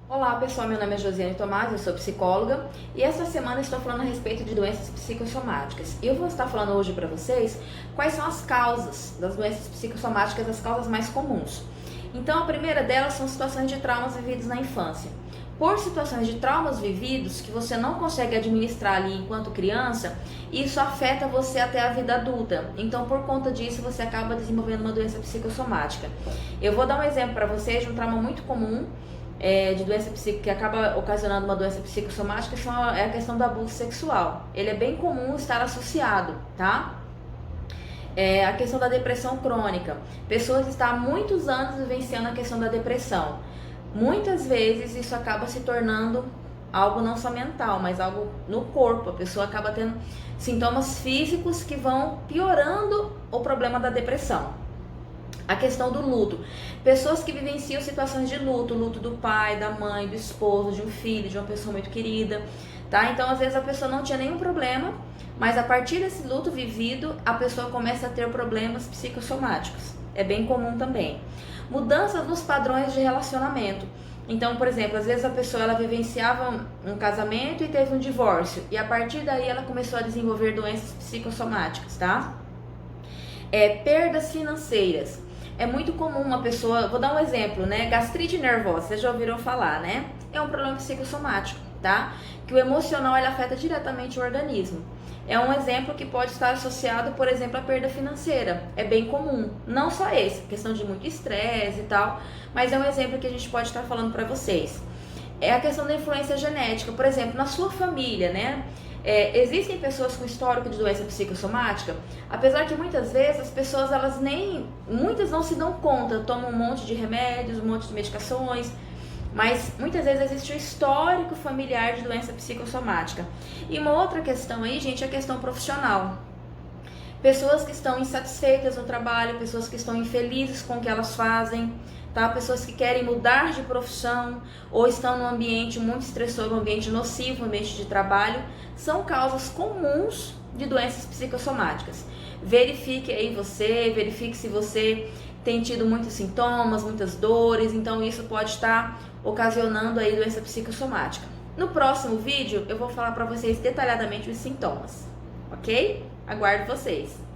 Olá pessoal, meu nome é Josiane Tomás, eu sou psicóloga e esta semana estou falando a respeito de doenças psicossomáticas. E eu vou estar falando hoje para vocês quais são as causas das doenças psicossomáticas, as causas mais comuns. Então a primeira delas são situações de traumas vividos na infância. Por situações de traumas vividos que você não consegue administrar ali enquanto criança, isso afeta você até a vida adulta. Então por conta disso você acaba desenvolvendo uma doença psicossomática. Eu vou dar um exemplo para vocês de um trauma muito comum de doença psíquica que acaba ocasionando uma doença psicossomática, é a questão do abuso sexual. Ele é bem comum estar associado, tá? A questão da depressão crônica. Pessoas estão há muitos anos vivenciando a questão da depressão. Muitas vezes isso acaba se tornando algo não só mental, mas algo no corpo. A pessoa acaba tendo sintomas físicos que vão piorando o problema da depressão. A questão do luto. Pessoas que vivenciam situações de luto, luto do pai, da mãe, do esposo, de um filho, de uma pessoa muito querida, tá? Então, às vezes a pessoa não tinha nenhum problema, mas a partir desse luto vivido, a pessoa começa a ter problemas psicossomáticos. É bem comum também. Mudanças nos padrões de relacionamento. Então, por exemplo, às vezes a pessoa ela vivenciava um casamento e teve um divórcio, e a partir daí ela começou a desenvolver doenças psicossomáticas, tá? Perdas financeiras. É muito comum uma pessoa, vou dar um exemplo, né? Gastrite nervosa, vocês já ouviram falar, né? É um problema psicossomático, tá? Que o emocional ele afeta diretamente o organismo. É um exemplo que pode estar associado, por exemplo, à perda financeira. É bem comum. Não só esse, questão de muito estresse e tal, mas é um exemplo que a gente pode estar falando para vocês. É a questão da influência genética. Por exemplo, na sua família, né? Existem pessoas com histórico de doença psicossomática, apesar que muitas vezes as pessoas muitas não se dão conta, tomam um monte de remédios, um monte de medicações, mas muitas vezes existe um histórico familiar de doença psicossomática. E uma outra questão aí, gente, é a questão profissional. Pessoas que estão insatisfeitas no trabalho, pessoas que estão infelizes com o que elas fazem, tá? Pessoas que querem mudar de profissão ou estão num ambiente muito estressor, um ambiente nocivo, um ambiente de trabalho, são causas comuns de doenças psicossomáticas. Verifique aí verifique se você tem tido muitos sintomas, muitas dores, então isso pode estar ocasionando aí doença psicossomática. No próximo vídeo eu vou falar para vocês detalhadamente os sintomas, ok? Aguardo vocês!